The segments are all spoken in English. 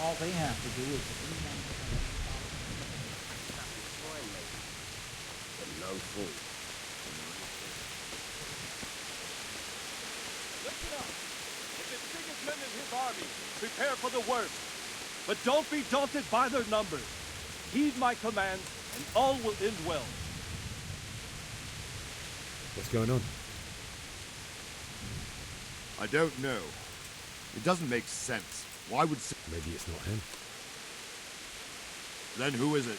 All they have to do is But no fool. Listen up. If it's Sigismund and his army, prepare for the worst. But don't be daunted by their numbers. Heed my commands, and all will end well. What's going on? I don't know. It doesn't make sense. Why would... Maybe it's not him. Then who is it?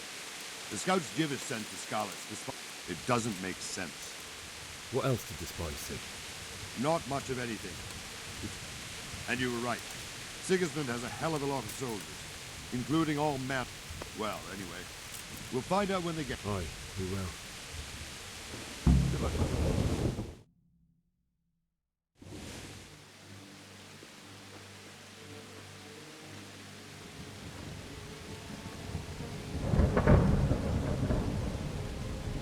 The scouts Jiv is sent to Scarlet's. It doesn't make sense. What else did the spies see? Not much of anything. And you were right. Sigismund has a hell of a lot of soldiers, including all men. Well, anyway, we'll find out when they get... Aye, we will. Good luck.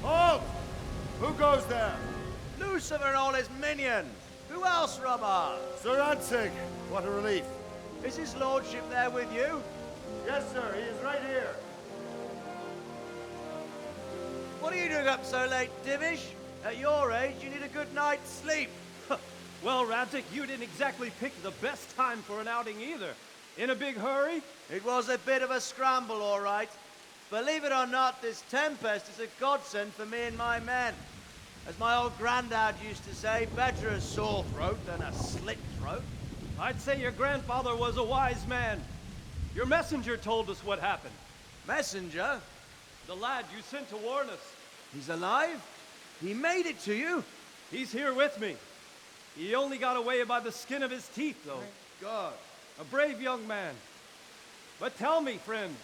Halt! Who goes there? Lucifer and all his minions. Who else, Robber? Sir Ansig. What a relief. Is his lordship there with you? Yes, sir. He is right here. What are you doing up so late, Divish? At your age, you need a good night's sleep. Well, Radzik, you didn't exactly pick the best time for an outing either. In a big hurry? It was a bit of a scramble, all right. Believe it or not, this tempest is a godsend for me and my men. As my old granddad used to say, better a sore throat than a slit throat. I'd say your grandfather was a wise man. Your messenger told us what happened. Messenger? The lad you sent to warn us. He's alive? He made it to you? He's here with me. He only got away by the skin of his teeth, though. Thank God. A brave young man. But tell me, friend,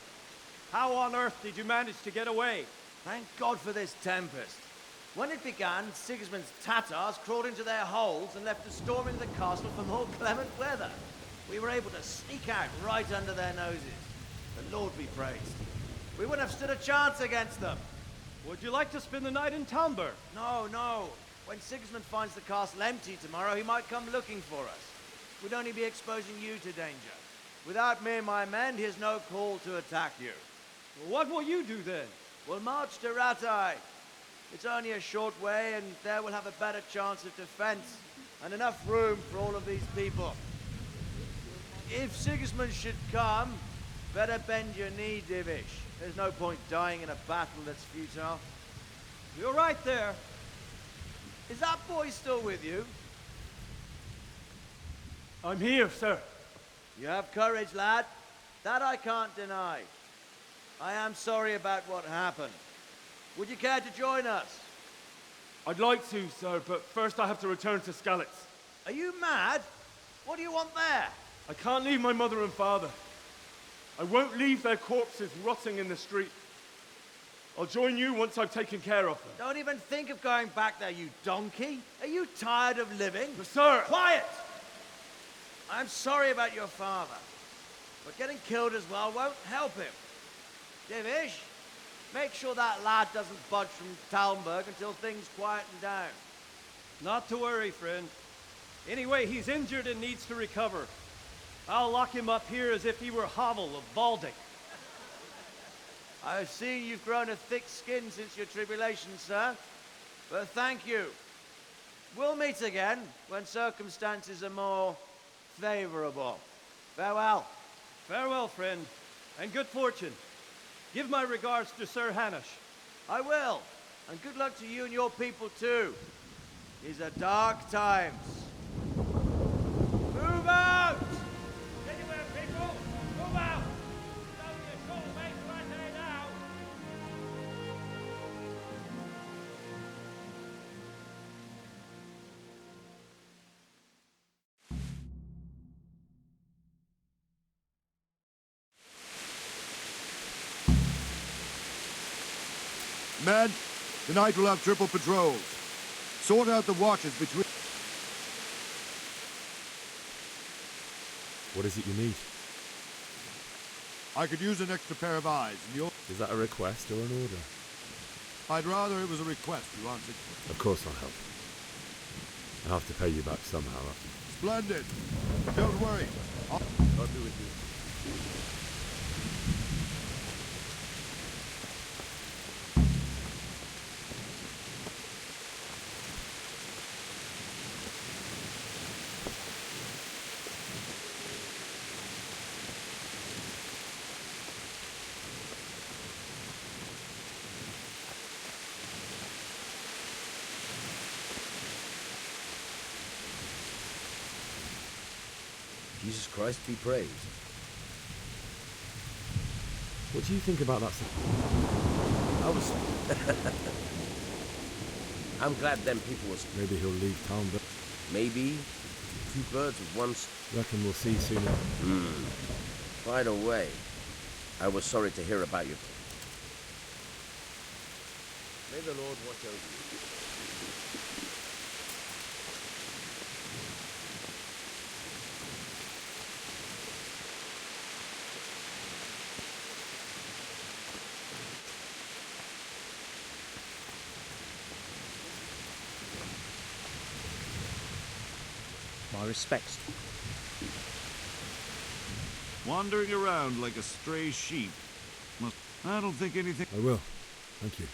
how on earth did you manage to get away? Thank God for this tempest. When it began, Sigismund's Tatars crawled into their holes and left us storming the castle for more clement weather. We were able to sneak out right under their noses. The Lord be praised. We wouldn't have stood a chance against them. Would you like to spend the night in Talmberg? No, no. When Sigismund finds the castle empty tomorrow, he might come looking for us. We'd only be exposing you to danger. Without me and my men, he has no call to attack you. What will you do then? We'll march to Ratai. It's only a short way, and there we'll have a better chance of defense and enough room for all of these people. If Sigismund should come, better bend your knee, Divish. There's no point dying in a battle that's futile. You're right there. Is that boy still with you? I'm here, sir. You have courage, lad. That I can't deny. I am sorry about what happened. Would you care to join us? I'd like to, sir, but first I have to return to Skalitz. Are you mad? What do you want there? I can't leave my mother and father. I won't leave their corpses rotting in the street. I'll join you once I've taken care of them. Don't even think of going back there, you donkey. Are you tired of living? But sir! Quiet! I'm sorry about your father, but getting killed as well won't help him. Divish, make sure that lad doesn't budge from Talmberg until things quieten down. Not to worry, friend. Anyway, he's injured and needs to recover. I'll lock him up here as if he were Havel of Baldic. I've seen you've grown a thick skin since your tribulation, sir. But thank you. We'll meet again when circumstances are more favorable. Farewell. Farewell, friend, and good fortune. Give my regards to Sir Hanush. I will. And good luck to you and your people, too. These are dark times. Move out! Anywhere, people! Move out! It's only a short way to Rattay now! Men, tonight we'll have triple patrols. Sort out the watches between... What is it you need? I could use an extra pair of eyes, and you'll... Is that a request or an order? I'd rather it was a request, you answered. Of course I'll help. I'll have to pay you back somehow. Splendid. Don't worry. I'll be with you. Jesus Christ be praised. What do you think about that? I was... I'm glad them people was... Maybe he'll leave town, but Maybe two birds with one... reckon we'll see soon. By the way, I was sorry to hear about you. May the Lord watch over you. My respects. Wandering around like a stray sheep. I don't think anything... I will. Thank you.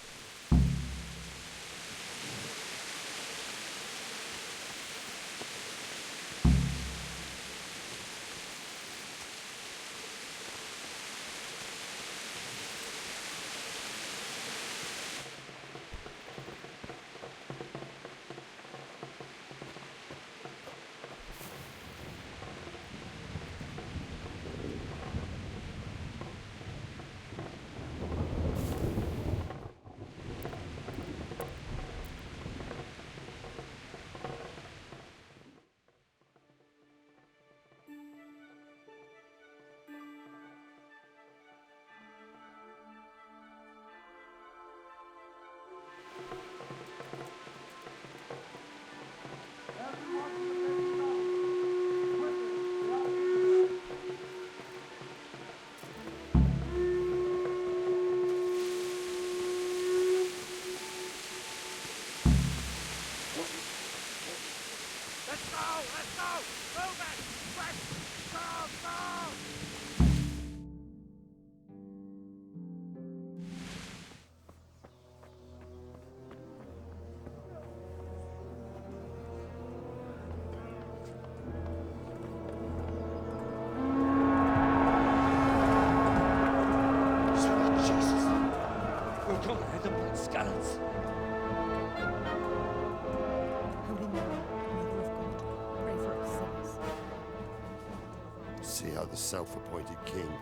See how the self-appointed king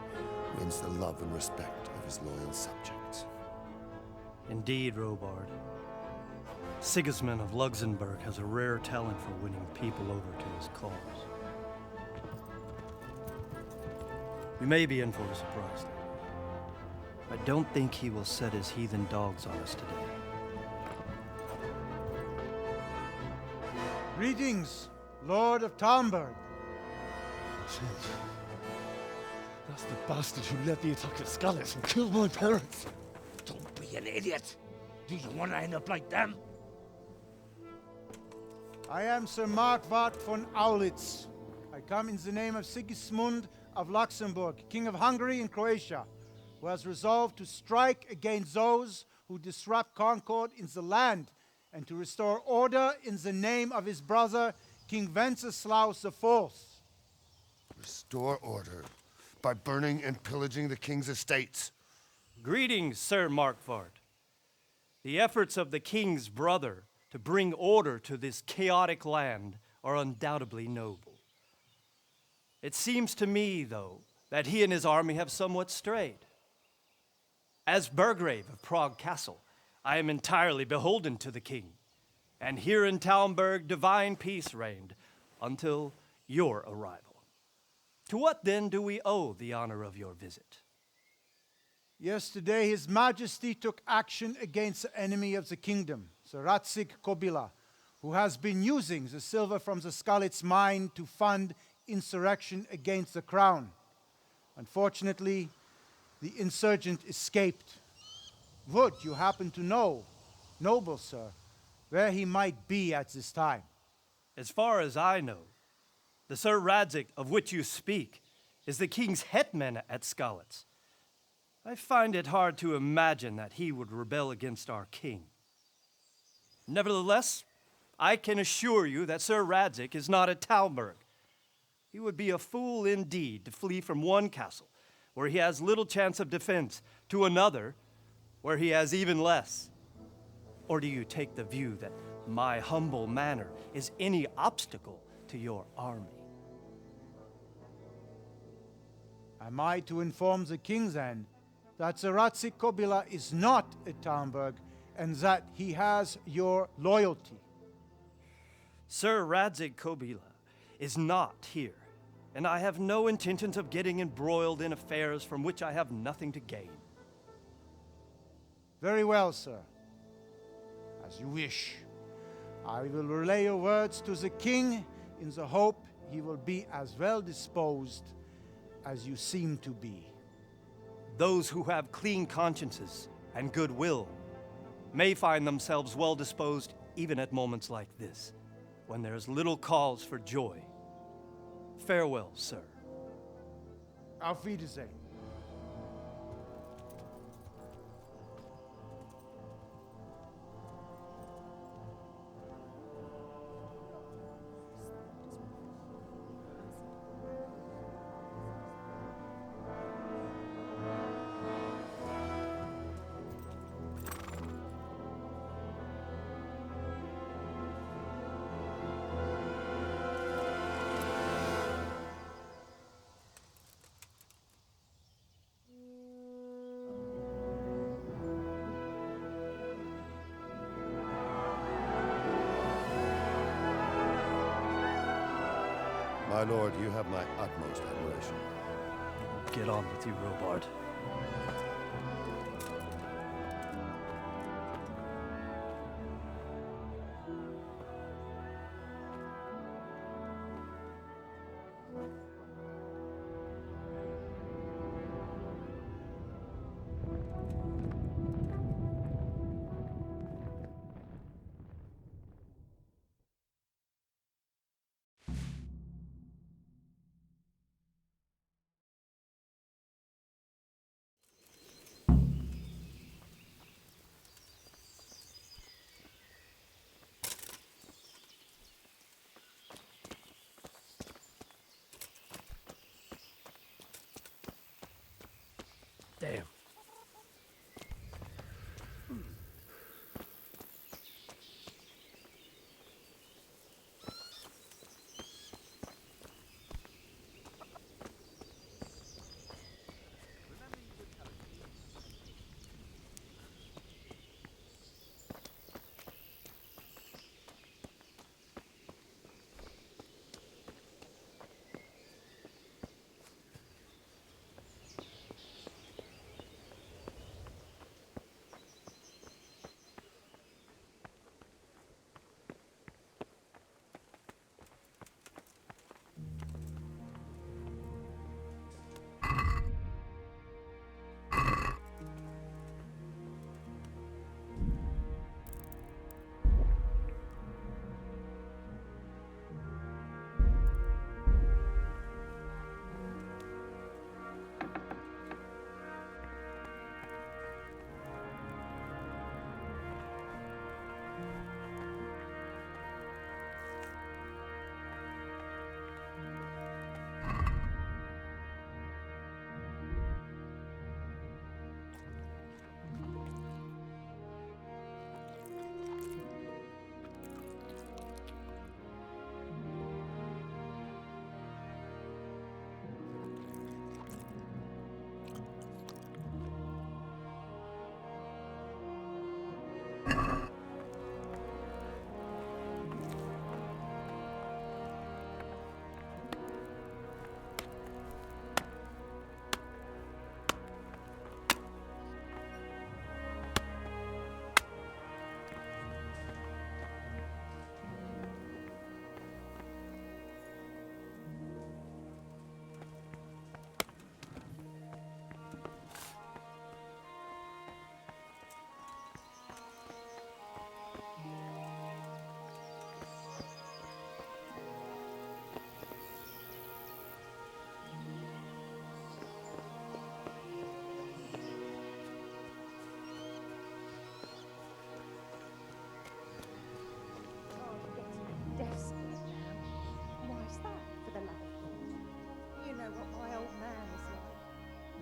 wins the love and respect of his loyal subjects. Indeed, Robard. Sigismund of Luxembourg has a rare talent for winning people over to his cause. We may be in for a surprise, though. I don't think he will set his heathen dogs on us today. Greetings, Lord of Talmberg. That's the bastard who led the attack at Scarlet and killed my parents. Don't be an idiot. Do you want to end up like them? I am Sir Markwart von Aulitz. I come in the name of Sigismund of Luxembourg, King of Hungary and Croatia, who has resolved to strike against those who disrupt concord in the land and to restore order in the name of his brother, King Wenceslaus IV. Restore order by burning and pillaging the king's estates. Greetings, Sir Markwart. The efforts of the king's brother to bring order to this chaotic land are undoubtedly noble. It seems to me, though, that he and his army have somewhat strayed. As Burgrave of Prague Castle, I am entirely beholden to the king, and here in Talmberg divine peace reigned until your arrival. To what then do we owe the honor of your visit? Yesterday, His Majesty took action against the enemy of the kingdom, Sir Radzig Kobyla, who has been using the silver from the Skalitz mine to fund insurrection against the crown. Unfortunately, the insurgent escaped. Would you happen to know, noble sir, where he might be at this time? As far as I know, the Sir Radzig of which you speak is the king's hetman at Skalitz. I find it hard to imagine that he would rebel against our king. Nevertheless, I can assure you that Sir Radzig is not at Talmberg. He would be a fool indeed to flee from one castle where he has little chance of defense to another where he has even less. Or do you take the view that my humble manner is any obstacle to your army? Am I to inform the king then that Sir Ratzik Kobila is not at Talmberg and that he has your loyalty? Sir Radzik Kobila is not here, and I have no intentions of getting embroiled in affairs from which I have nothing to gain. Very well, sir. As you wish. I will relay your words to the king in the hope he will be as well disposed as you seem to be. Those who have clean consciences and goodwill may find themselves well disposed even at moments like this, when there is little cause for joy. Farewell, sir. Auf Wiedersehen. My lord, you have my utmost admiration. Get on with you, Robard. Damn.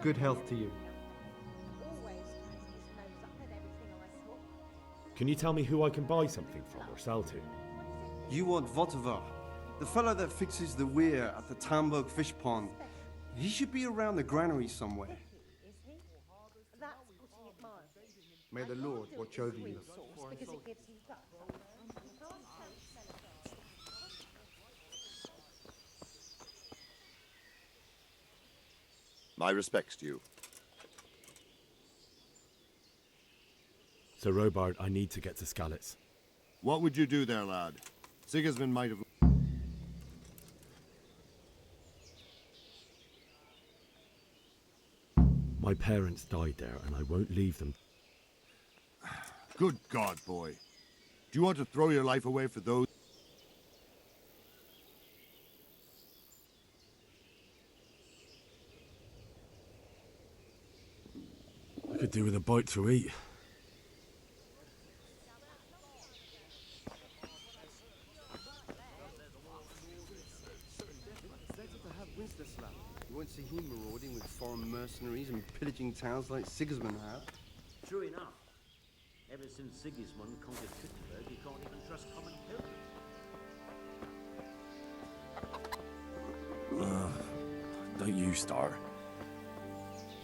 Good health to you. Can you tell me who I can buy something from or sell to? You want Votovar, the fellow that fixes the weir at the Tamburg fish pond. He should be around the granary somewhere. May the Lord watch over you. My respects to you. Sir Robard, I need to get to Skalitz. What would you do there, lad? Sigismund might have... My parents died there, and I won't leave them. Good God, boy. Do you want to throw your life away for those... I could do with a bite to eat. You won't see him marauding with foreign mercenaries and pillaging towns like Sigismund had. True enough. Ever since Sigismund conquered Wittenberg, you can't even trust common pilgrims. Don't you start.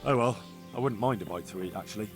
Oh well, I wouldn't mind a bite to eat, actually.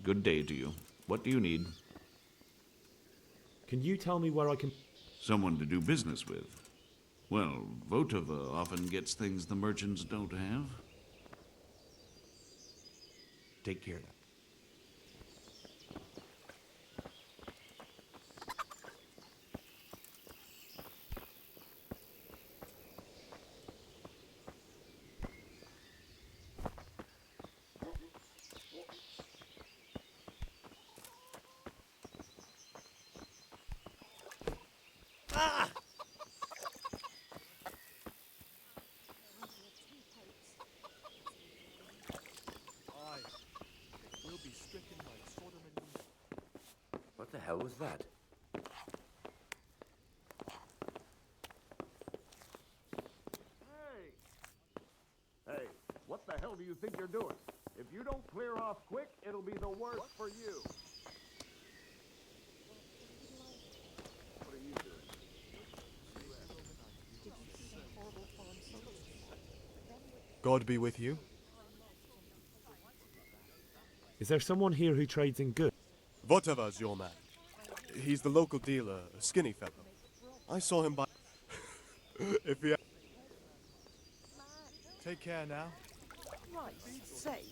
Good day to you. What do you need? Can you tell me where I can... Someone to do business with. Well, Votava often gets things the merchants don't have. Take care. What the hell was that? Hey, what the hell do you think you're doing? If you don't clear off quick, it'll be the worst for you. What are you doing? God be with you. Is there someone here who trades in goods? Votava's your man. He's the local dealer, a skinny fellow. I saw him by... if he... Take care now. Christ's sake.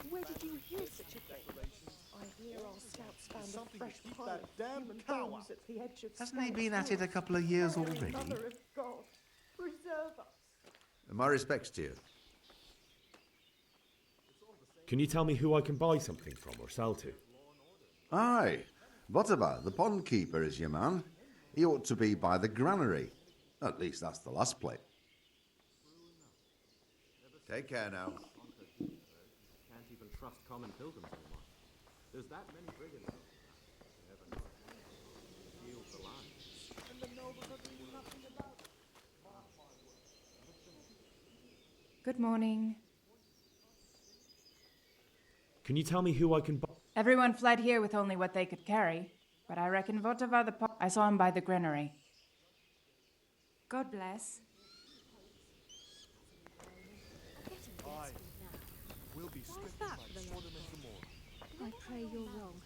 Where did you hear such a thing? I hear our scouts found a fresh pile of human bones at the edge of Hasn't he been at it a couple of years already? Mother of God, preserve us. My respects to you. Can you tell me who I can buy something from or sell to? Aye, Votava, the pond keeper, is your man. He ought to be by the granary. At least that's the last plate. Take care now. Can't even trust common pilgrims anymore. There's that many brigands out there. Never know. Yield the line. And the nobles are doing nothing about it. Good morning. Can you tell me who I can buy? Everyone fled here with only what they could carry, but I reckon Votava I saw him by the granary. God bless. Aye. We'll be stricken like Sodom and Gomorrah. I pray you're wrong.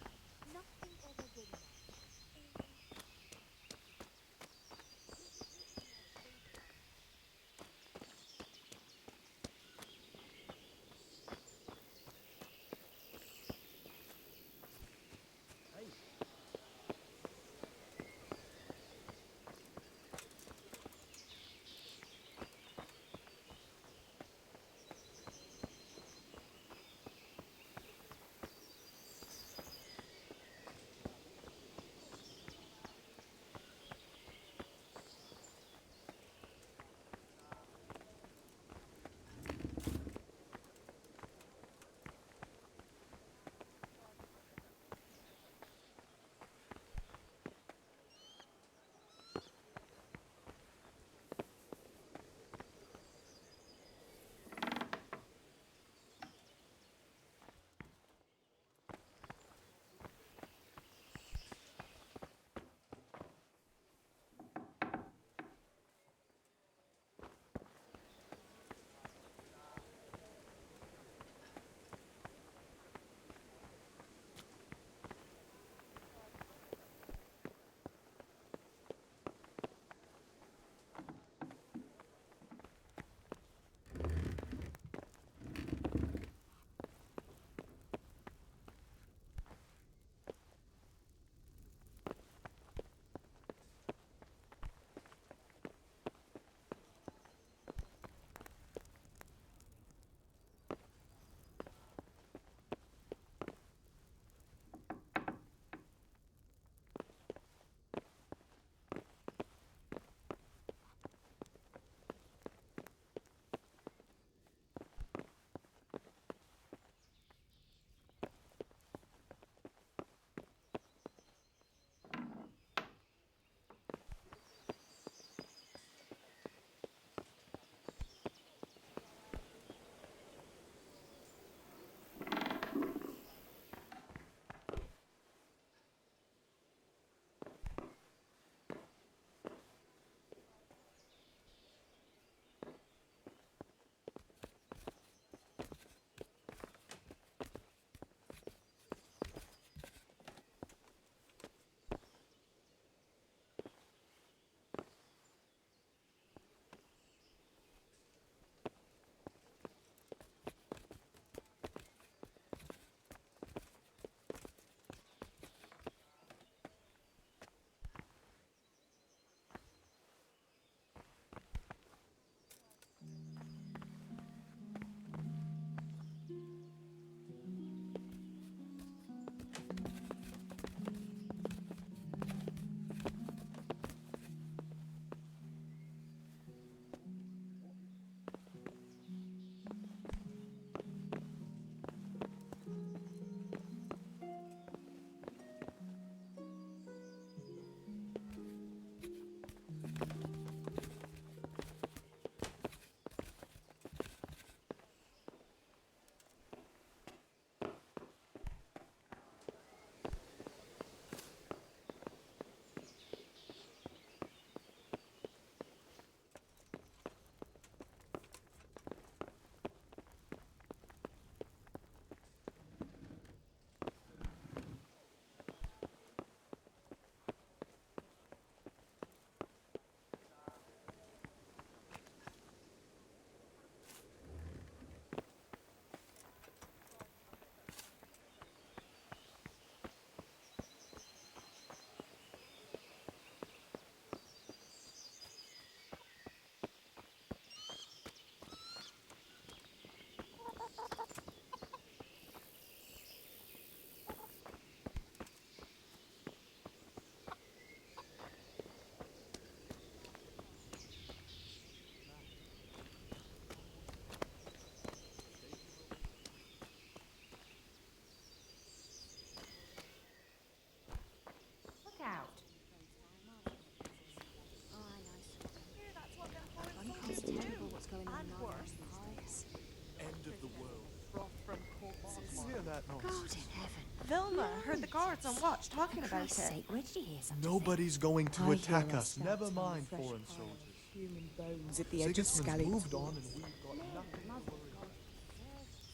that noise? God in heaven. Vilma heard the guards on watch talking about Christ's it. sake, where did you hear something? Nobody's going to I hear attack their us. steps Never on the mind fresh foreign pile soldiers. of human bones at the edge of Sigismund's Scalia. moved on and we've got nothing to worry about.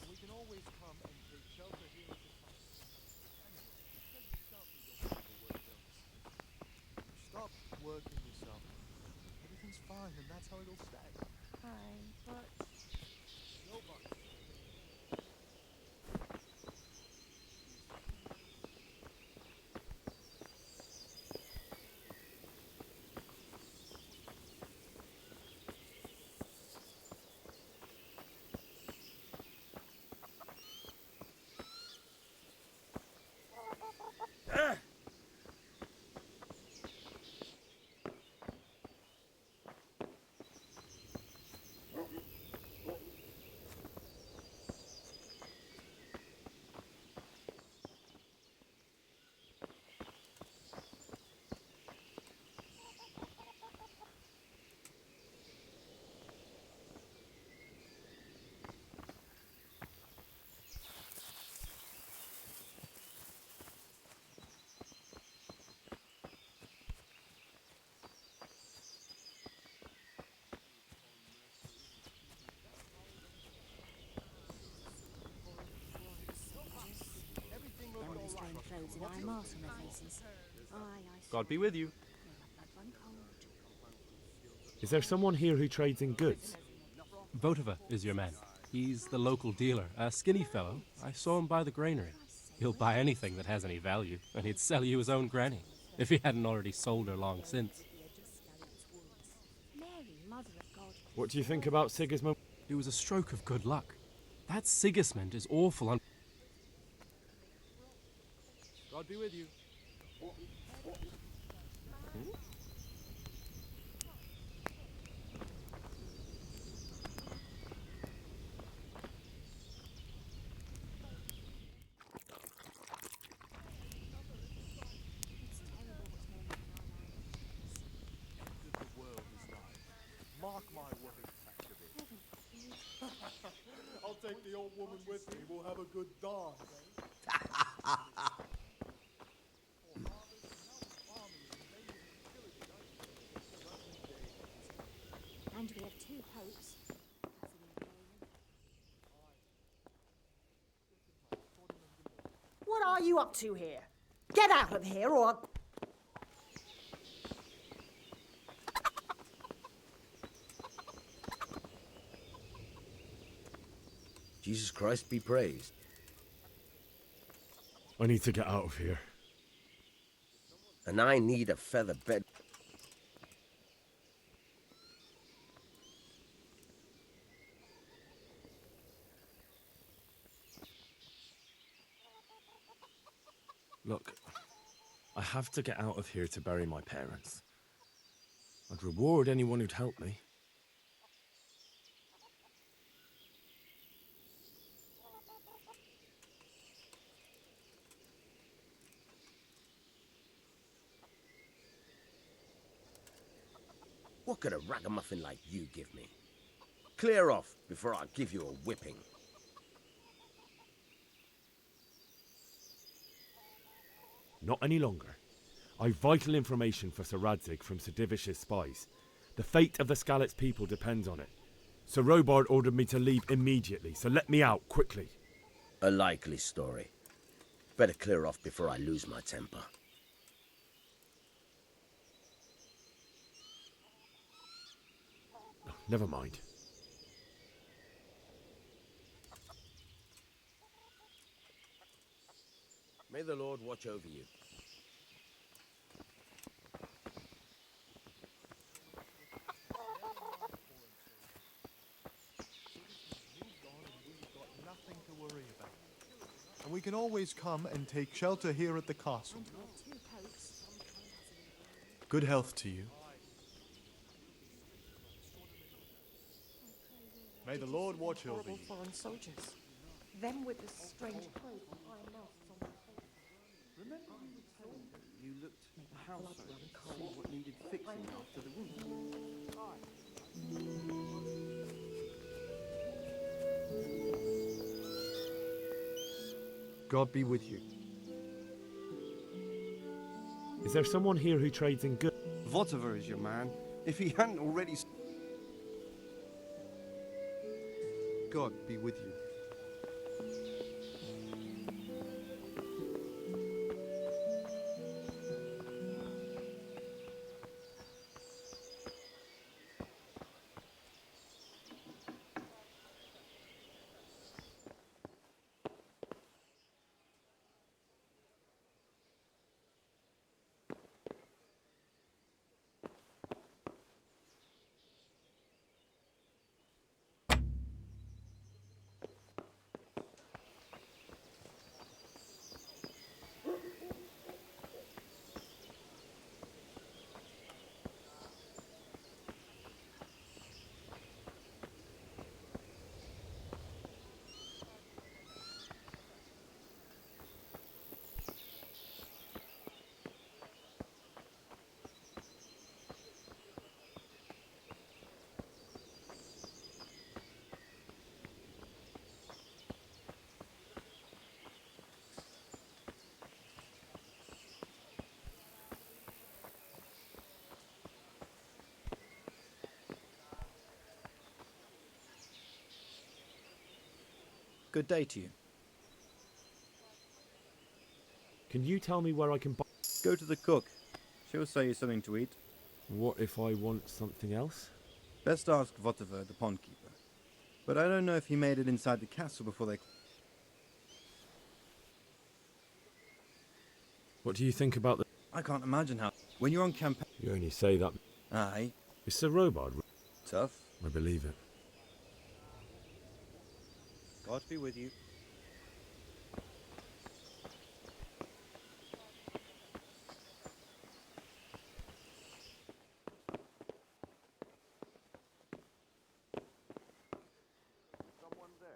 We can always come and take shelter here at the castle. Anyway, you said yourself you don't want the word else. Stop working yourself. Everything's fine and that's how it'll stay. Fine, but... Nobody. Them with the strange clothes and iron masks on their faces. God be with you. Is there someone here who trades in goods? Votova is your man. He's the local dealer, a skinny fellow. I saw him by the granary. He'll buy anything that has any value, and he'd sell you his own granny, if he hadn't already sold her long since. What do you think about Sigismund? It was a stroke of good luck. That Sigismund is awful on... God be with you. Mark my words, I'll take the old woman with me. We'll have a good dance. And we have 2 popes. What are you up to here? Get out of here or... Jesus Christ be praised. I need to get out of here. And I need a feather bed. Look, I have to get out of here to bury my parents. I'd reward anyone who'd help me. What could a ragamuffin like you give me? Clear off before I give you a whipping. Not any longer. I've vital information for Sir Radzig from Sir Divish's spies. The fate of the Skalitz people depends on it. Sir Robard ordered me to leave immediately, so let me out quickly. A likely story. Better clear off before I lose my temper. Never mind. May the Lord watch over you. Nothing to worry about. And we can always come and take shelter here at the castle. Good health to you. May the Lord watch over you. Foreign soldiers. Them with the strange clothes and iron masks on their faces. Remember you were telling me you looked at the house to see what needed fixing after the wound? God be with you. Is there someone here who trades in goods? Whatever is your man. If he hadn't already... God be with you. Good day to you. Can you tell me where I can buy? Go to the cook. She'll sell you something to eat. What if I want something else? Best ask Votiver, the pond keeper. But I don't know if he made it inside the castle before they... What do you think about the... I can't imagine how... When you're on campaign... You only say that... Aye. Is Sir Robard... Tough. I believe it. God be with you. Someone there.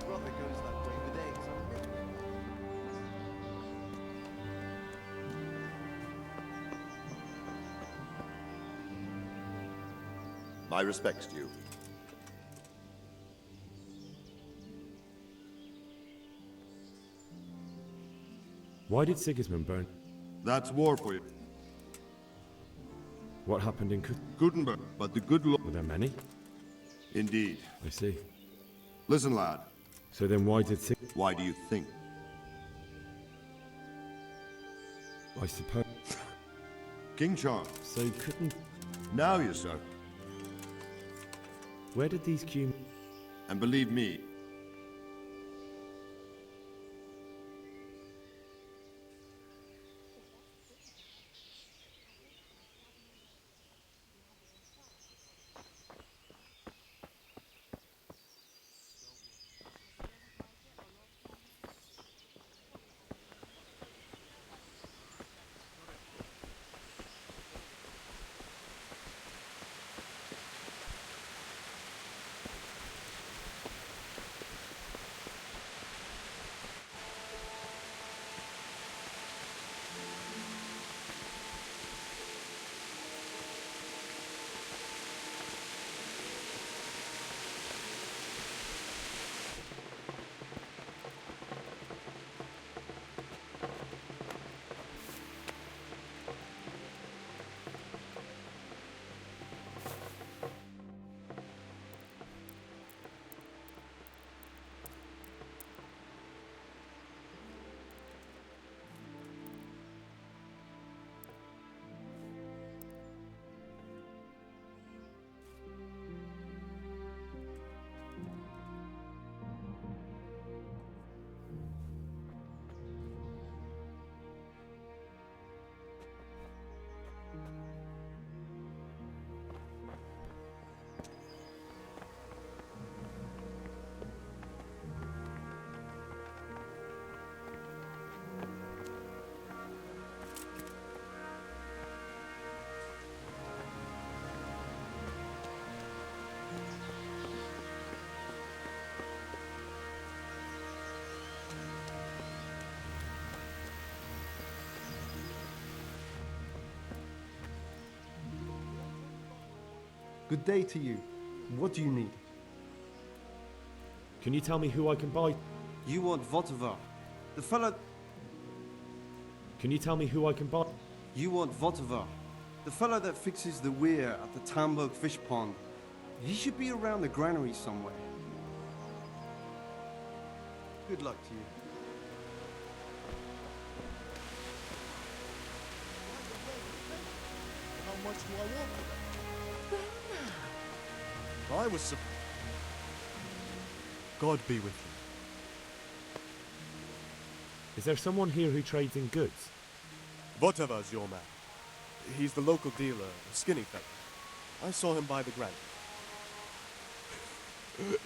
Brother goes that way with eggs on milk. My respects to you. Why did Sigismund burn? That's war for you. What happened in Gutenberg, but the good Lord... Were there many? Indeed. I see. Listen, lad. So then why did Why do you think? I suppose... King Charles. So couldn't... Now, you sir. Where did these Q... And believe me, Good day to you. What do you need? Can you tell me who I can buy? You want Votivar. The fellow... Can you tell me who I can buy? You want Votivar. The fellow that fixes the weir at the Tamburg fish pond. He should be around the granary somewhere. Good luck to you. How much do I want for that? I was surprised. God be with you. Is there someone here who trades in goods? Votavar's your man. He's the local dealer, a skinny fellow. I saw him by the granite.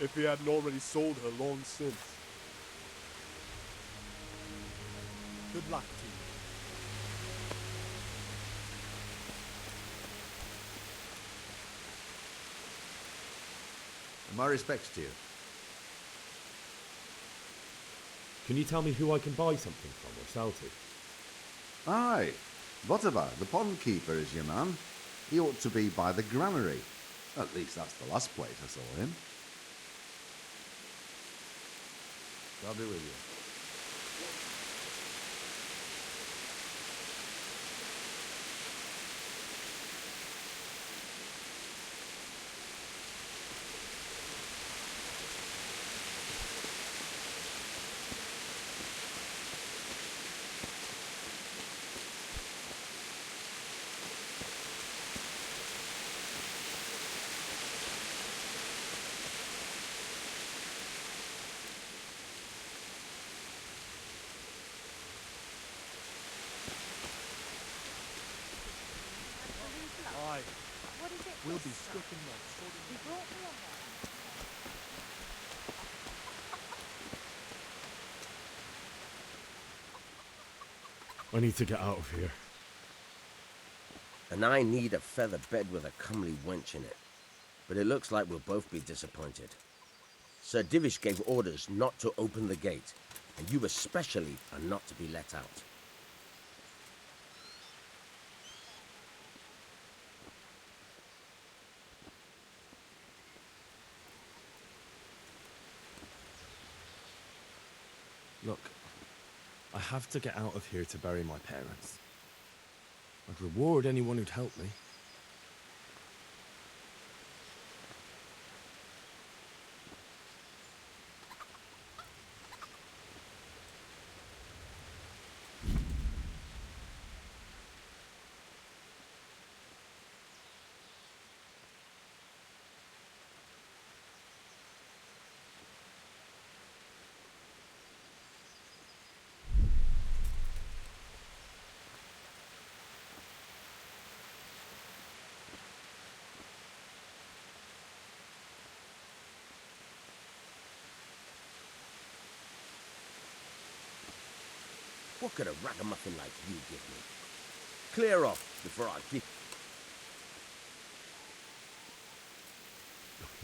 If he hadn't already sold her long since. Good luck to you. My respects to you. Can you tell me who I can buy something from or sell to? Aye. Votivar, the pond keeper, is your man. He ought to be by the granary. At least that's the last place I saw him. I'll be with you. Aye. What is it? We'll be stricken next. He brought me on that. I need to get out of here. And I need a feather bed with a comely wench in it. But it looks like we'll both be disappointed. Sir Divish gave orders not to open the gate, and you especially are not to be let out. Look, I have to get out of here to bury my parents. I'd reward anyone who'd help me. What could a ragamuffin like you give me? Clear off before I give...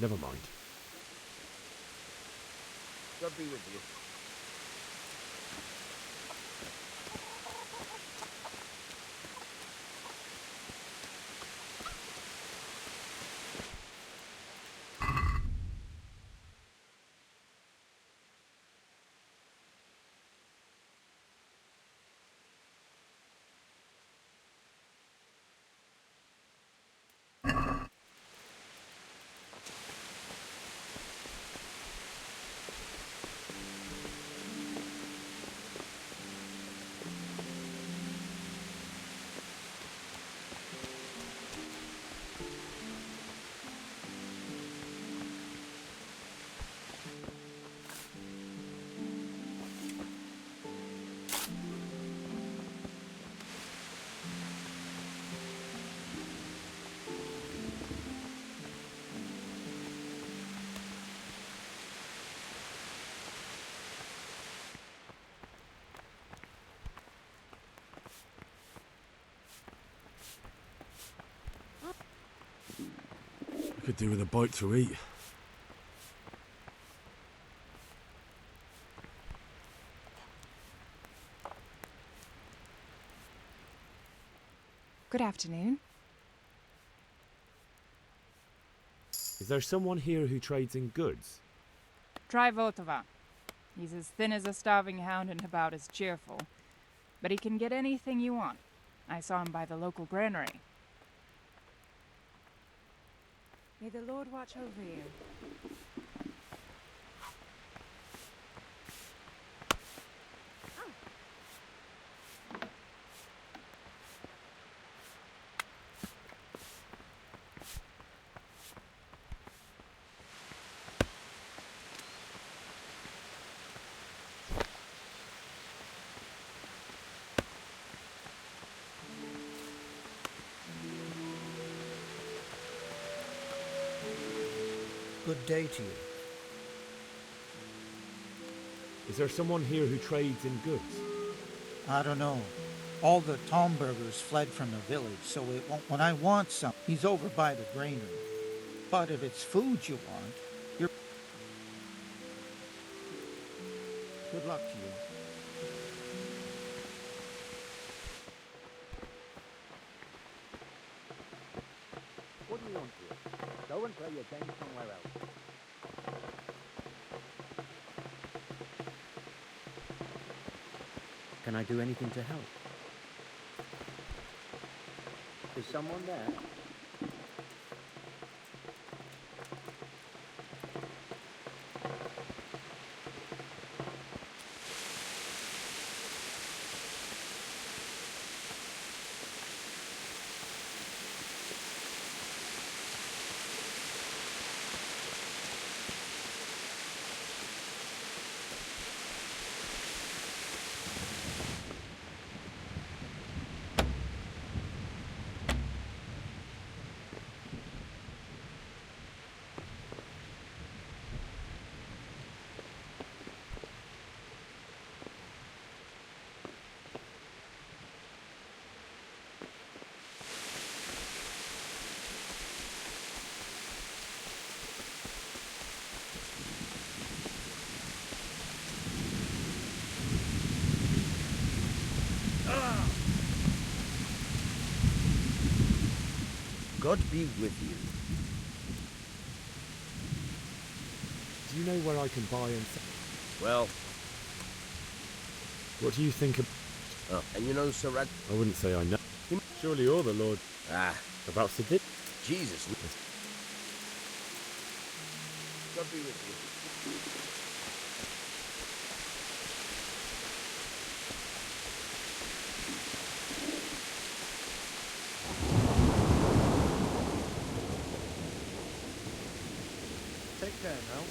Never mind. God be with you. I could do with a bite to eat. Good afternoon. Is there someone here who trades in goods? Try Votova. He's as thin as a starving hound and about as cheerful. But he can get anything you want. I saw him by the local granary. May the Lord watch over you. Good day to you. Is there someone here who trades in goods? I don't know. All the Tomburgers fled from the village, so it won't. When I want some, he's over by the granary. But if it's food you want, you're... Good luck to you. What do you want here? Go and play your game somewhere else. Can I do anything to help? Is someone there? God be with you. Do you know where I can buy and sell? Well... What do you think of... Oh, and you know Sarad... I wouldn't say I know. Surely you're the Lord... Ah. About Sidit? Jesus. God be with you. Take care now.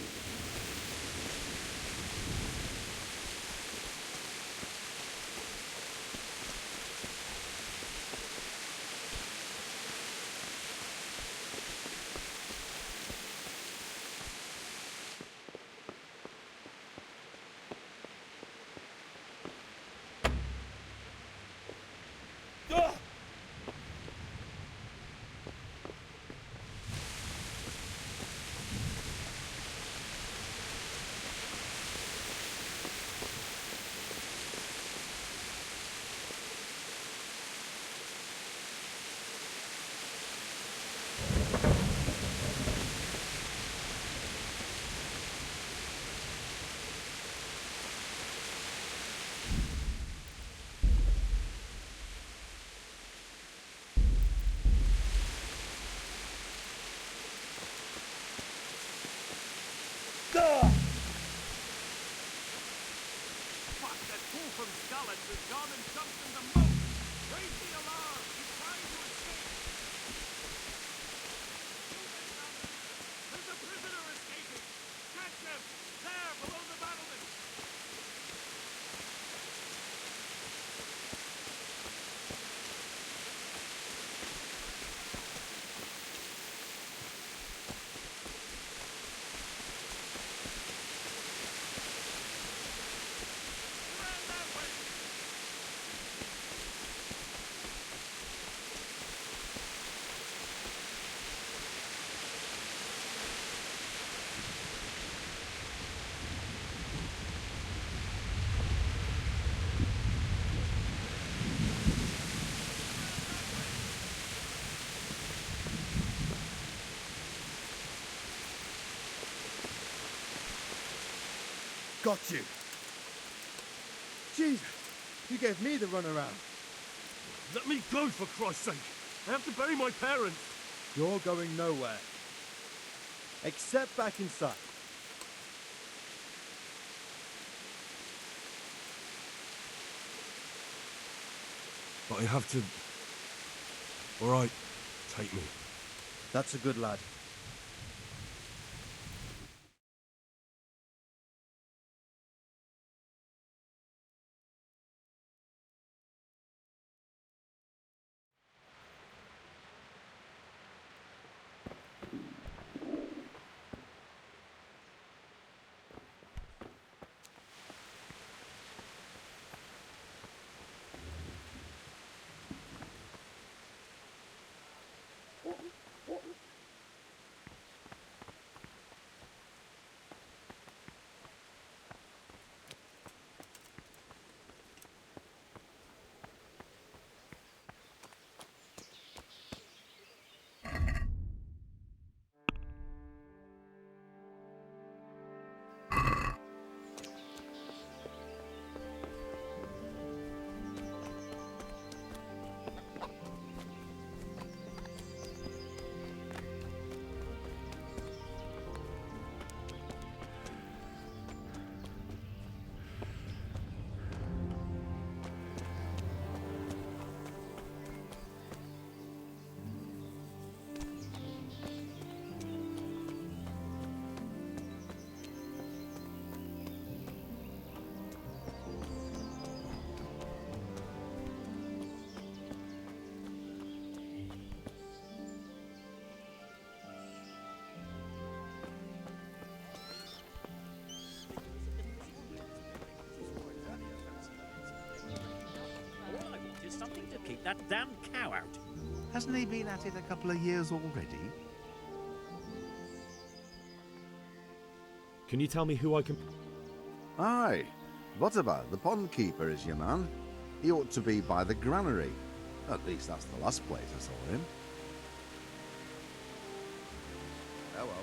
Skalitz has gone and jumped in the moat. Raise the alarm. He's trying to escape. There's a prisoner escaping. Catch him. There, below the battlement. Got you. Jesus, you gave me the runaround. Let me go, for Christ's sake. I have to bury my parents. You're going nowhere. Except back inside. But I have to... All right, take me. That's a good lad. Something to keep that damn cow out. Hasn't he been at it a couple of years already? Can you tell me who I can... Aye. What about the pond keeper is your man? He ought to be by the granary. At least that's the last place I saw him. Oh well.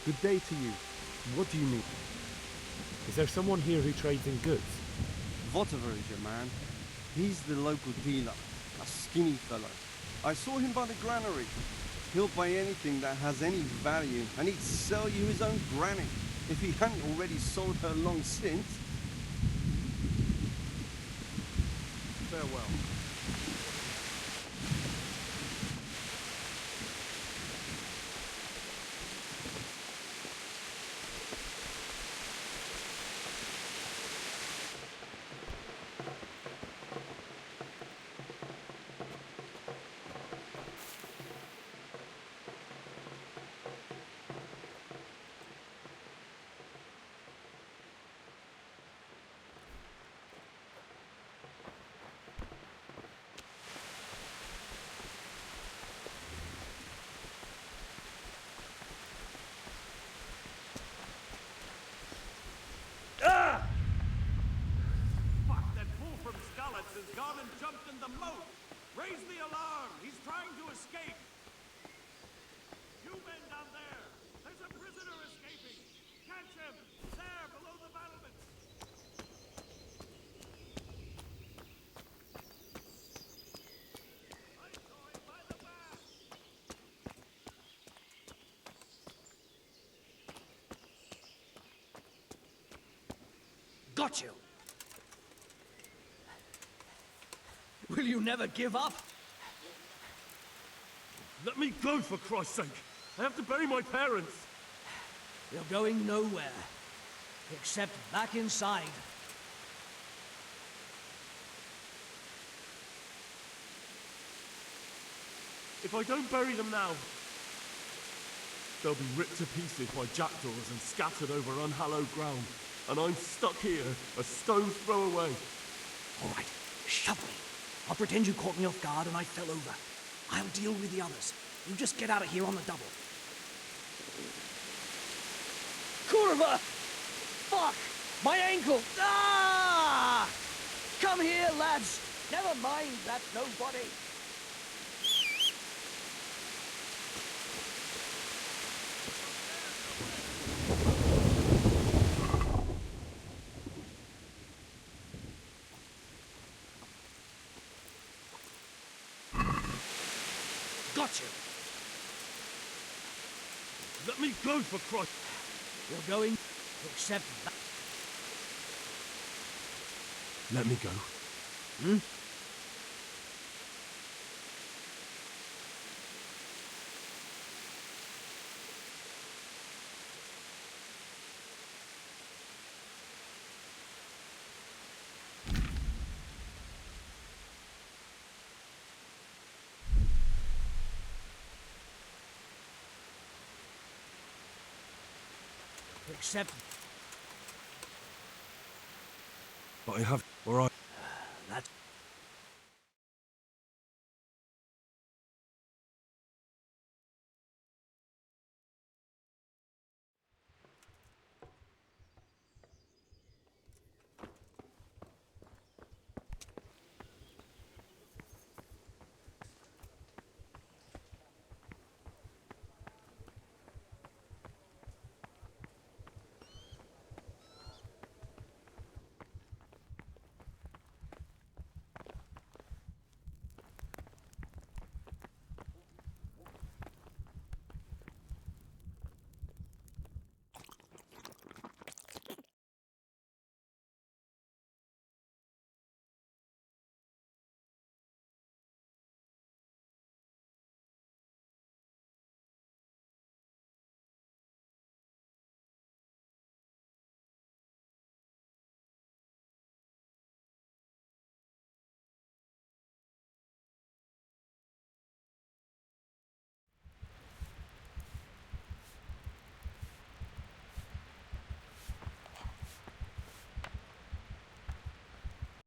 Good day to you. What do you need? Is there someone here who trades in goods? Votiver is your man. He's the local dealer, a skinny fellow. I saw him by the granary. He'll buy anything that has any value, and he'd sell you his own granny, if he hadn't already sold her long since. Farewell. Fuck, that fool from Skalitz has gone and jumped in the moat. Raise the alarm. He's trying to escape. You men down there. There's a prisoner Catch him! There, below the battlement! Got you! Will you never give up? Let me go, for Christ's sake! I have to bury my parents! You're going nowhere. Except back inside. If I don't bury them now, they'll be ripped to pieces by jackdaws and scattered over unhallowed ground. And I'm stuck here, a stone's throw away. All right, shove me. I'll pretend you caught me off guard and I fell over. I'll deal with the others. You just get out of here on the double. Kurva! Fuck! My ankle! Ah! Come here, lads! Never mind, that's nobody. Got you! Let me go, for Christ! You're going to accept that. Let me go. Hmm? Accept. But I have... All right. That's...